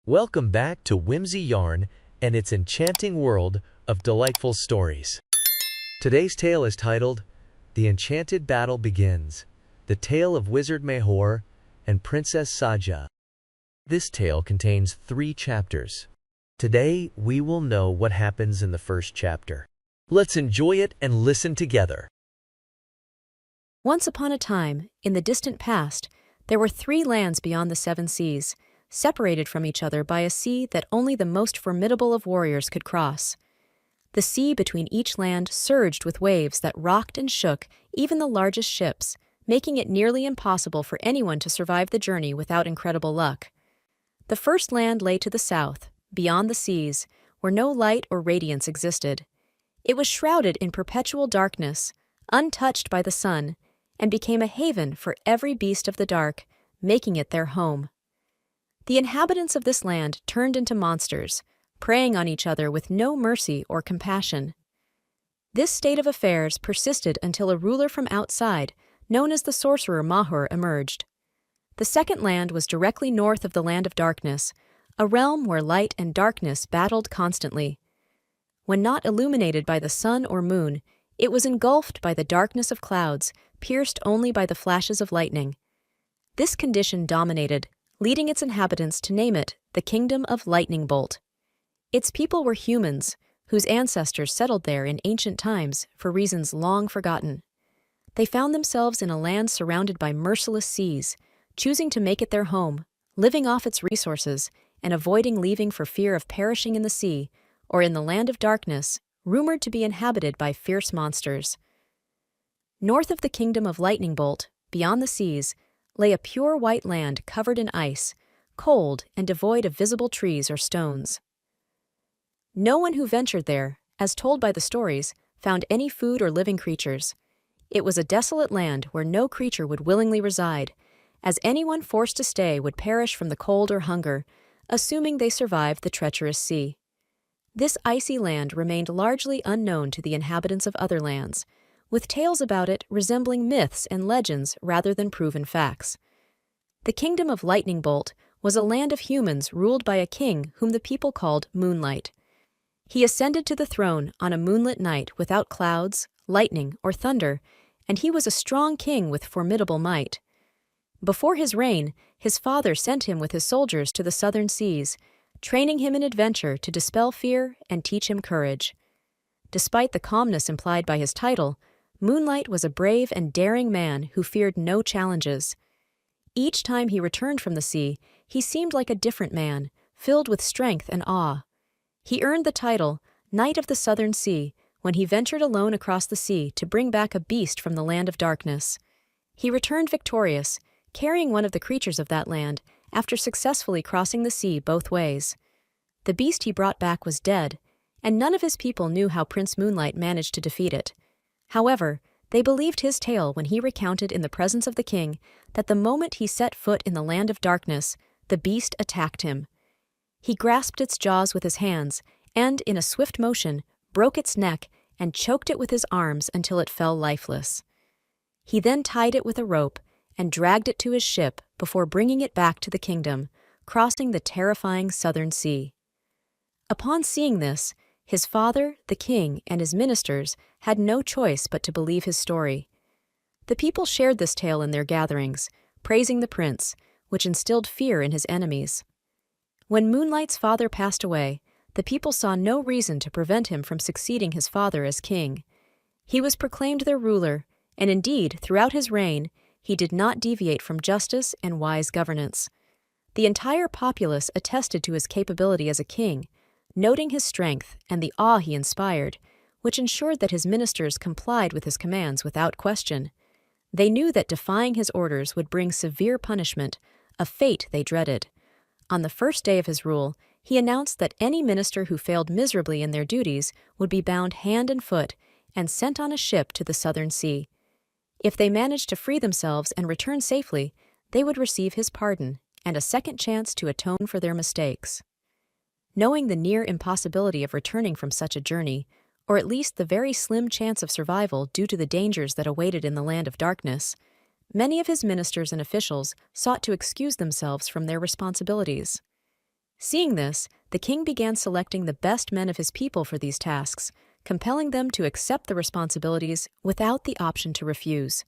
Welcome back to Whimsy Yarn and its enchanting world of delightful stories. Today's tale is titled, The Enchanted Battle Begins, the tale of Wizard Mahor and Princess Sajja. This tale contains 3 chapters. Today, we will know what happens in the first chapter. Let's enjoy it and listen together. Once upon a time, in the distant past, there were 3 lands beyond the 7 seas, separated from each other by a sea that only the most formidable of warriors could cross. The sea between each land surged with waves that rocked and shook even the largest ships, making it nearly impossible for anyone to survive the journey without incredible luck. The first land lay to the south, beyond the seas, where no light or radiance existed. It was shrouded in perpetual darkness, untouched by the sun, and became a haven for every beast of the dark, making it their home. The inhabitants of this land turned into monsters, preying on each other with no mercy or compassion. This state of affairs persisted until a ruler from outside, known as the sorcerer Mahor, emerged. The second land was directly north of the Land of Darkness, a realm where light and darkness battled constantly. When not illuminated by the sun or moon, it was engulfed by the darkness of clouds, pierced only by the flashes of lightning. This condition dominated, leading its inhabitants to name it the Kingdom of Lightning Bolt. Its people were humans, whose ancestors settled there in ancient times for reasons long forgotten. They found themselves in a land surrounded by merciless seas, choosing to make it their home, living off its resources, and avoiding leaving for fear of perishing in the sea, or in the Land of Darkness, rumored to be inhabited by fierce monsters. North of the Kingdom of Lightning Bolt, beyond the seas, lay a pure white land covered in ice, cold and devoid of visible trees or stones. No one who ventured there, as told by the stories, found any food or living creatures. It was a desolate land where no creature would willingly reside, as anyone forced to stay would perish from the cold or hunger, assuming they survived the treacherous sea. This icy land remained largely unknown to the inhabitants of other lands, with tales about it resembling myths and legends rather than proven facts. The Kingdom of Lightning Bolt was a land of humans ruled by a king whom the people called Moonlight. He ascended to the throne on a moonlit night without clouds, lightning, or thunder, and he was a strong king with formidable might. Before his reign, his father sent him with his soldiers to the southern seas, training him in adventure to dispel fear and teach him courage. Despite the calmness implied by his title, Moonlight was a brave and daring man who feared no challenges. Each time he returned from the sea, he seemed like a different man, filled with strength and awe. He earned the title, Knight of the Southern Sea, when he ventured alone across the sea to bring back a beast from the Land of Darkness. He returned victorious, carrying one of the creatures of that land, after successfully crossing the sea both ways. The beast he brought back was dead, and none of his people knew how Prince Moonlight managed to defeat it. However, they believed his tale when he recounted in the presence of the king that the moment he set foot in the Land of Darkness, the beast attacked him. He grasped its jaws with his hands, and, in a swift motion, broke its neck and choked it with his arms until it fell lifeless. He then tied it with a rope and dragged it to his ship before bringing it back to the kingdom, crossing the terrifying southern sea. Upon seeing this, his father, the king, and his ministers had no choice but to believe his story. The people shared this tale in their gatherings, praising the prince, which instilled fear in his enemies. When Moonlight's father passed away, the people saw no reason to prevent him from succeeding his father as king. He was proclaimed their ruler, and indeed, throughout his reign, he did not deviate from justice and wise governance. The entire populace attested to his capability as a king, noting his strength and the awe he inspired, which ensured that his ministers complied with his commands without question. They knew that defying his orders would bring severe punishment, a fate they dreaded. On the first day of his rule, he announced that any minister who failed miserably in their duties would be bound hand and foot and sent on a ship to the southern sea. If they managed to free themselves and return safely, they would receive his pardon and a second chance to atone for their mistakes. Knowing the near impossibility of returning from such a journey, or at least the very slim chance of survival due to the dangers that awaited in the Land of Darkness, many of his ministers and officials sought to excuse themselves from their responsibilities. Seeing this, the king began selecting the best men of his people for these tasks, compelling them to accept the responsibilities without the option to refuse.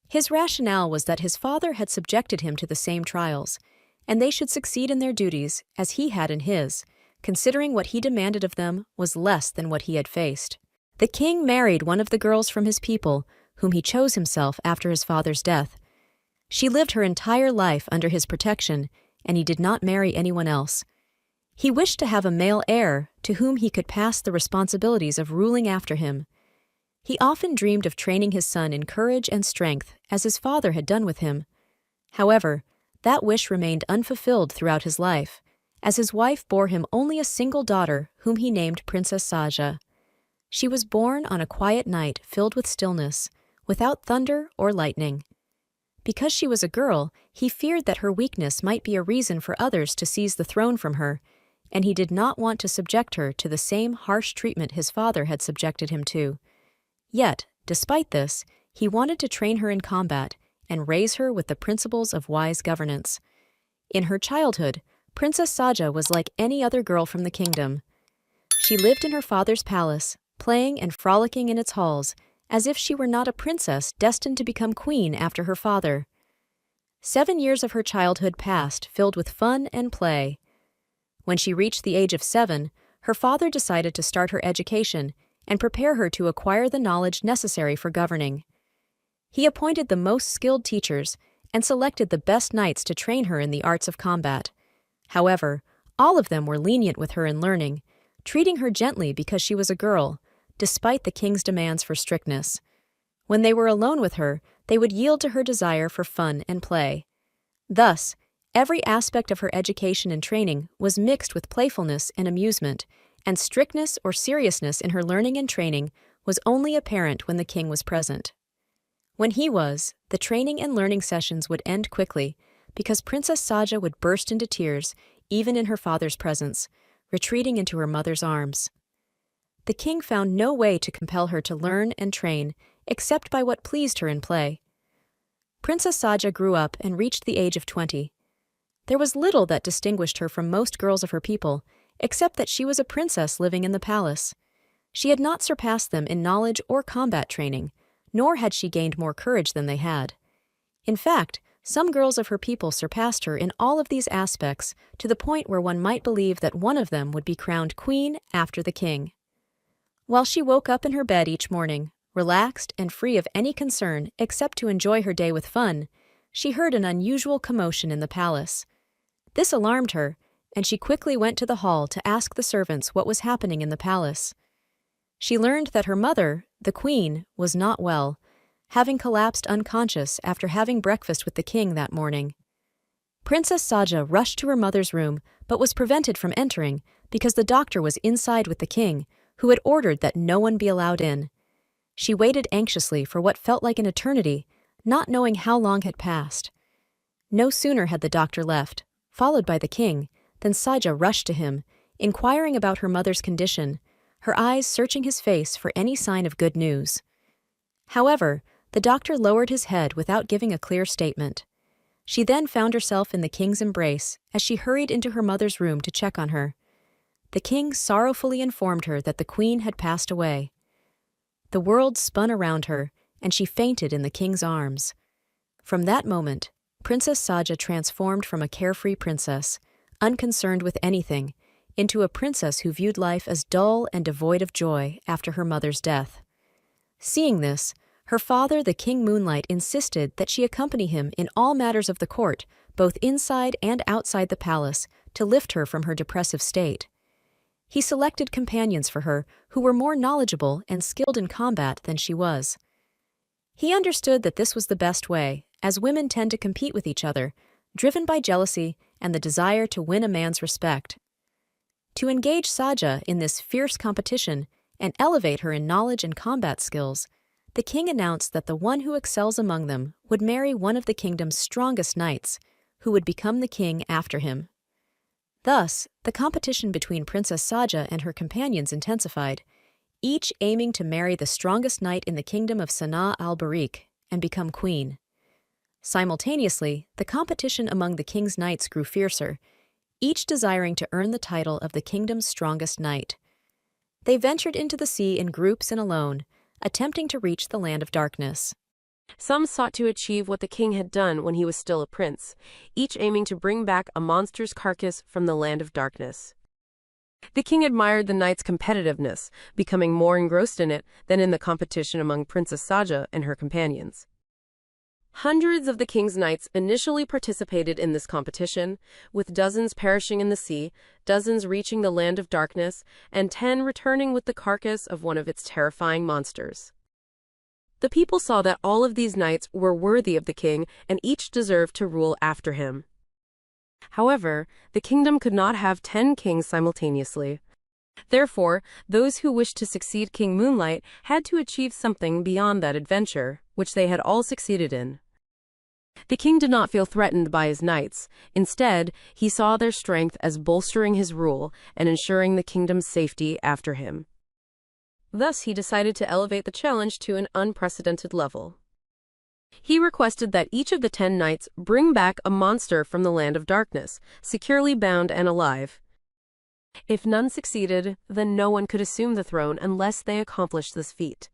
His rationale was that his father had subjected him to the same trials, and they should succeed in their duties as he had in his, considering what he demanded of them was less than what he had faced. The king married one of the girls from his people, whom he chose himself after his father's death. She lived her entire life under his protection, and he did not marry anyone else. He wished to have a male heir to whom he could pass the responsibilities of ruling after him. He often dreamed of training his son in courage and strength, as his father had done with him. However, that wish remained unfulfilled throughout his life, as his wife bore him only a single daughter whom he named Princess Sajja. She was born on a quiet night filled with stillness, without thunder or lightning. Because she was a girl, he feared that her weakness might be a reason for others to seize the throne from her, and he did not want to subject her to the same harsh treatment his father had subjected him to. Yet, despite this, he wanted to train her in combat and raise her with the principles of wise governance. In her childhood, Princess Sajja was like any other girl from the kingdom. She lived in her father's palace, playing and frolicking in its halls, as if she were not a princess destined to become queen after her father. 7 years of her childhood passed filled with fun and play. When she reached the age of 7, her father decided to start her education and prepare her to acquire the knowledge necessary for governing. He appointed the most skilled teachers and selected the best knights to train her in the arts of combat. However, all of them were lenient with her in learning, treating her gently because she was a girl, despite the king's demands for strictness. When they were alone with her, they would yield to her desire for fun and play. Thus, every aspect of her education and training was mixed with playfulness and amusement, and strictness or seriousness in her learning and training was only apparent when the king was present. When he was, the training and learning sessions would end quickly, because Princess Sajja would burst into tears even in her father's presence, retreating into her mother's arms. The king found no way to compel her to learn and train except by what pleased her in play. Princess Sajja grew up and reached the age of 20. There was little that distinguished her from most girls of her people, except that she was a princess living in the palace. She had not surpassed them in knowledge or combat training, nor had she gained more courage than they had. In fact, some girls of her people surpassed her in all of these aspects to the point where one might believe that one of them would be crowned queen after the king. While she woke up in her bed each morning, relaxed and free of any concern except to enjoy her day with fun, she heard an unusual commotion in the palace. This alarmed her, and she quickly went to the hall to ask the servants what was happening in the palace. She learned that her mother, the queen, was not well, having collapsed unconscious after having breakfast with the king that morning. Princess Sajja rushed to her mother's room but was prevented from entering because the doctor was inside with the king, who had ordered that no one be allowed in. She waited anxiously for what felt like an eternity, not knowing how long had passed. No sooner had the doctor left, followed by the king, than Sajja rushed to him, inquiring about her mother's condition, her eyes searching his face for any sign of good news. However, the doctor lowered his head without giving a clear statement. She then found herself in the king's embrace as she hurried into her mother's room to check on her. The king sorrowfully informed her that the queen had passed away. The world spun around her, and she fainted in the king's arms. From that moment, Princess Sajja transformed from a carefree princess, unconcerned with anything, into a princess who viewed life as dull and devoid of joy after her mother's death. Seeing this, her father, the King Moonlight, insisted that she accompany him in all matters of the court, both inside and outside the palace, to lift her from her depressive state. He selected companions for her who were more knowledgeable and skilled in combat than she was. He understood that this was the best way, as women tend to compete with each other, driven by jealousy and the desire to win a man's respect. To engage Sajja in this fierce competition and elevate her in knowledge and combat skills, the king announced that the one who excels among them would marry one of the kingdom's strongest knights, who would become the king after him. Thus, the competition between Princess Sajja and her companions intensified, each aiming to marry the strongest knight in the kingdom of Sanaa al-Barik and become queen. Simultaneously, the competition among the king's knights grew fiercer, each desiring to earn the title of the kingdom's strongest knight. They ventured into the sea in groups and alone, attempting to reach the land of darkness. Some sought to achieve what the king had done when he was still a prince, each aiming to bring back a monster's carcass from the land of darkness. The king admired the knight's competitiveness, becoming more engrossed in it than in the competition among Princess Sajja and her companions. Hundreds of the king's knights initially participated in this competition, with dozens perishing in the sea, dozens reaching the land of darkness, and 10 returning with the carcass of one of its terrifying monsters. The people saw that all of these knights were worthy of the king and each deserved to rule after him. However, the kingdom could not have 10 kings simultaneously. Therefore, those who wished to succeed King Moonlight had to achieve something beyond that adventure, which they had all succeeded in. The king did not feel threatened by his knights. Instead, he saw their strength as bolstering his rule and ensuring the kingdom's safety after him. Thus, he decided to elevate the challenge to an unprecedented level. He requested that each of the 10 knights bring back a monster from the land of darkness, securely bound and alive. If none succeeded, then no one could assume the throne unless they accomplished this feat.